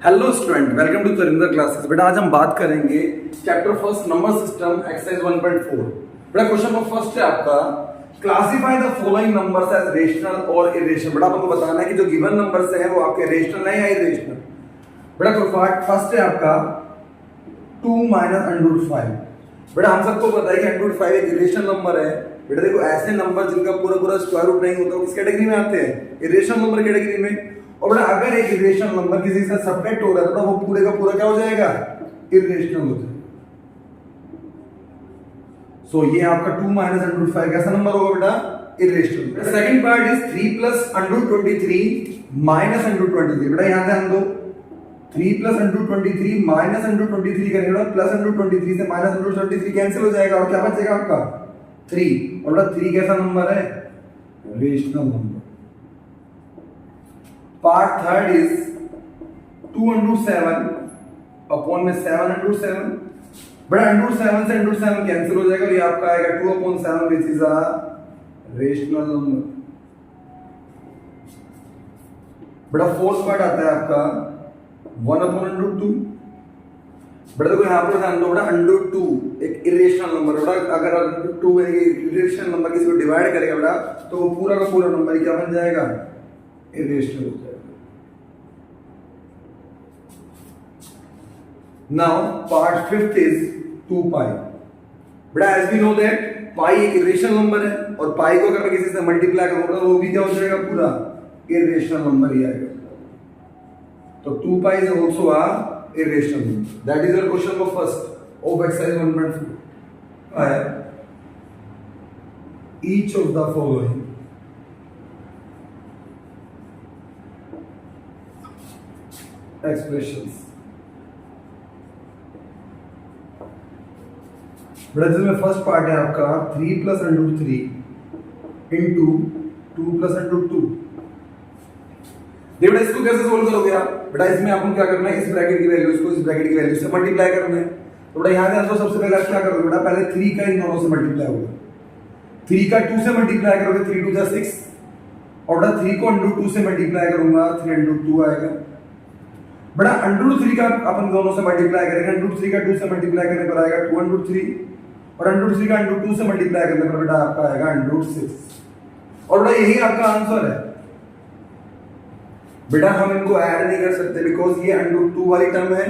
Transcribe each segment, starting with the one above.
Hello student, welcome to Tarinder classes. बेटा आज हम बात करेंगे chapter first number system exercise 1.4। बेटा क्वेश्चन नंबर फर्स्ट है आपका, classify the following numbers as rational और इरेशनल। बेटा आपको बताना है कि जो गिवन नंबर्स हैं वो आपके रेशनल है या इरेशनल। बेटा फर्स्ट है आपका 2 - √5। बेटा हम सबको पता है कि √5 एक इरेशनल नंबर है। बेटा देखो ऐसे नंबर जिनका पूरा पूरा स्क्वायर रूट नहीं होता वो किस कैटेगरी में आते हैं? इरेशनल नंबर कैटेगरी में। और बेटा अगर एक इरेशनल नंबर किसी से सब्ट्रैक्ट हो रहा है तो वो पूरे का पूरा क्या हो जाएगा? इरेशनल हो जाएगा। सो ये आपका 2 - √5 कैसा नंबर होगा बेटा? इरेशनल। Second part is 3 + √23 - √23। बेटा यहां ध्यान दो, 3 + √23 - √23 करेंगे बेटा, प्लस √23 से माइनस √23 कैंसिल हो जाएगा और क्या बचेगा आपका 3। और बेटा 3 कैसा नंबर है? Rational number. Part third is 2/7 upon में 7/7। बड़ा √7 से √7 कैंसिल हो जाएगा और ये आपका आएगा 2/7 which is a rational number. बड़ा फोर्थ पार्ट आता है आपका 1/√2। बड़ा देखो यहां पर ध्यान दो, बड़ा √2 एक इरेशनल नंबर। बड़ा अगर √2 एक इरेशनल नंबर किसी को डिवाइड करेगा बड़ा तो वो पूरा का पूरा नंबर क्या बन जाएगा? इरेशनल हो जाएगा। Now part fifth is 2π। बेटा as we know that पाई एक इरेशनल नंबर है और पाई को अगर मैं किसी से मल्टीप्लाई करूंगा तो वो भी क्या हो जाएगा? पूरा इरेशनल नंबर ही आएगा। तो 2π is also a irrational number. That is your question number first of exercise 1.4. Each of the following expressions। बेटा जिसमें फर्स्ट पार्ट है आपका 3 + √3 इंटू 2 + √2। बेटा इसको कैसे सोल्व करोगे आप? बेटा इसमें आपको क्या करना है, इस ब्रैकेट की वैल्यू इसको इस ब्रैकेट की वैल्यू से मल्टीप्लाई करना है। तो बेटा यहां ध्यान दो, सबसे पहले आप क्या करोगे बेटा, पहले 3 का इन दोनों से मल्टीप्लाई होगा। 3 का 2 से मल्टीप्लाई करोगे 3 × 2 = 6। और बेटा 3 को √2 से मल्टीप्लाई करूंगा 3 × 2 आएगा। बेटा √3 का अपन दोनों से मल्टीप्लाई करेंगे, √3 का 2 से मल्टीप्लाई करने पर आएगा 2 √3 और √3 का √2 से मल्टीप्लाई करने पर बेटा आपका आएगा √6। और बेटा यही आपका आंसर है। बेटा हम इनको ऐड नहीं कर सकते बिकॉज ये √2 वाली टर्म है,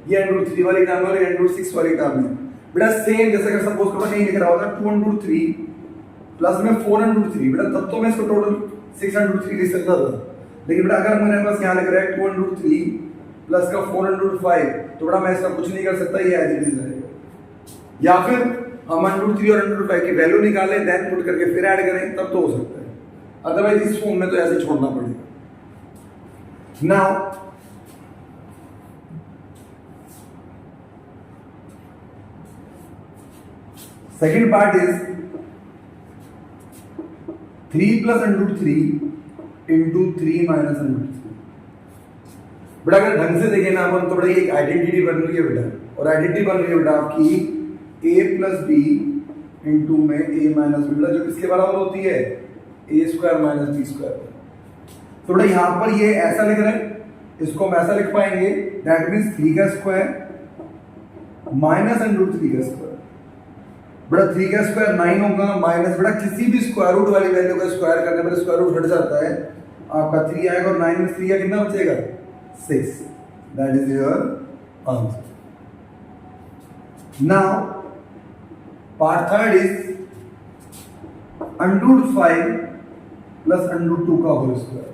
ये √3 वाली टर्म है और ये √6 वाली टर्म है। बेटा सेम जैसे अगर सपोज करो नहीं लिख रहा होता 2 √3 प्लस में 4 √3, बेटा तब तो मैं इसको टोटल 6 √3 लिख सकता था। लेकिन बेटा अगर मेरे पास यहां लिख रहा है 2 √3 प्लस का 4 √5 तो बेटा मैं इसका कुछ नहीं कर सकता, ये एज इट इज रहेगा। या फिर हम √3 और √5 की वैल्यू निकालें देन पुट करके फिर ऐड करें तब तो हो सकता है, अदरवाइज इस फॉर्म में तो ऐसे छोड़ना पड़ेगा। Now second part is 3 + √3 into 3 - √3। बेटा अगर ढंग से देखें ना अपन तो बड़ा एक आइडेंटिटी बन रही है बेटा, और आइडेंटिटी बन रही है बेटा आपकी a + b इंटू में a - b, बेटा जो किसके बराबर होती है? a² - b²। तो बेटा यहां पर ये ऐसा लिख रहे हैं, इसको हम ऐसा लिख पाएंगे दैट मींस 3 का स्क्वायर माइनस √3 का स्क्वायर। बेटा 3 का स्क्वायर 9 होगा माइनस, बेटा किसी भी स्क्वायर रूट वाली वैल्यू का स्क्वायर करने पर स्क्वायर रूट हट जाता है, आपका 3 आएगा और 9 में 3 का कितना बचेगा? 6। That is your answer. Now part third is √5 plus √2 का होल स्क्वायर।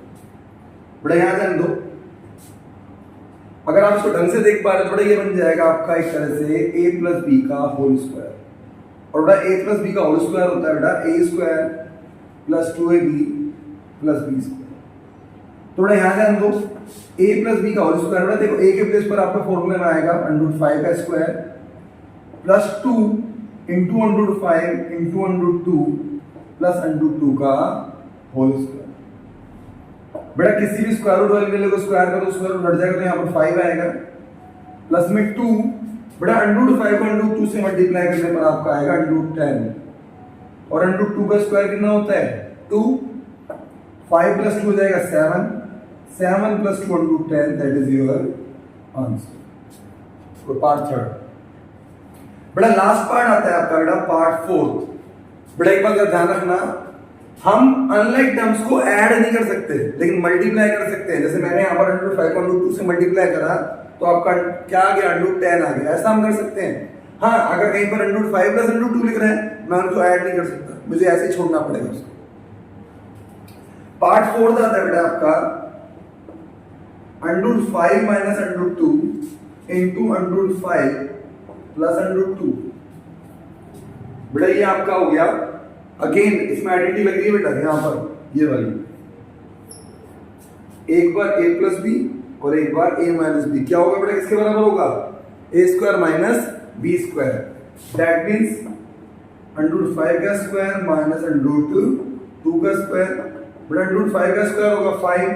बड़ा यहां ध्यान दो, अगर आप इसको ढंग से देख पा रहे तो बड़ा ये बन जाएगा आपका एक तरह से a + b का होल स्क्वायर। और बेटा a + b का होल स्क्वायर होता है बेटा a² + 2ab + b²। तो बेटा यहां ध्यान दो, a + b का होल स्क्वायर, बेटा देखो a के प्लेस पर आपका फॉर्मूला में आएगा √5 का square plus 2 into √5 into √2 plus √2 का होल स्क्वायर। बेटा किसी भी स्क्वायर रूट वाली वैल्यू को स्क्वायर करो स्क्वायर रूट हट जाएगा तो यहाँ पर 5 आएगा प्लस में 2। बेटा √5 को √2 से मल्टीप्लाई करने पर आपका आएगा √10 और √2 का स्क्वायर कितना होता है? 2। 5 + 2 हो जाएगा 7, 7 + 2 × 10 that is your answer. Part third. बेटा लास्ट पार्ट आता है आपका बेटा पार्ट फोर्थ। बेटा एक बात का ध्यान रखना, हम अनलाइक टर्म्स को ऐड नहीं कर सकते लेकिन मल्टीप्लाई कर सकते हैं। जैसे मैंने यहाँ पर √5 से मल्टीप्लाई करा तो आपका क्या आ गया, √10 आ गया। ऐसा हम कर सकते हैं। हाँ, अगर कहीं पर √5 + √2 लिख रहे हैं, मैं उनको ऐड नहीं कर सकता, मुझे ऐसे ही छोड़ना पड़ेगा उसको। पार्ट फोर्थ आता है बेटा आपका √5 - √2 इंटू √5 + √2। बेटा ये आपका हो गया। अगेन इसमें आइडेंटिटी लग रही है बेटा, यहां पर ये वाली, एक बार a + b और एक बार a - b। क्या होगा बेटा, किसके बराबर होगा, a² - b²। दैट मींस √5 का स्क्वायर -√2 का स्क्वायर। बेटा √5 का स्क्वायर होगा 5,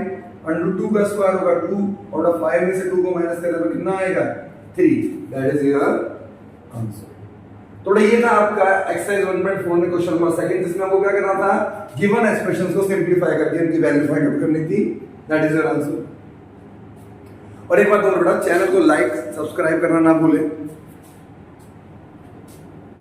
√2 का स्क्वायर होगा 2 और 5 में से 2 को माइनस करें तो कितना आएगा, 3। That is your answer. तो ये था आपका एक्सरसाइज 1.4 में क्वेश्चन नंबर सेकंड, जिसमें आपको क्या करना था, गिवन एक्सप्रेशंस को सिंपलीफाई करके इनकी वैल्यू फाइंड आउट करनी थी। That is your answer. और एक बात और बेटा, चैनल को लाइक सब्सक्राइब करना ना भूलें।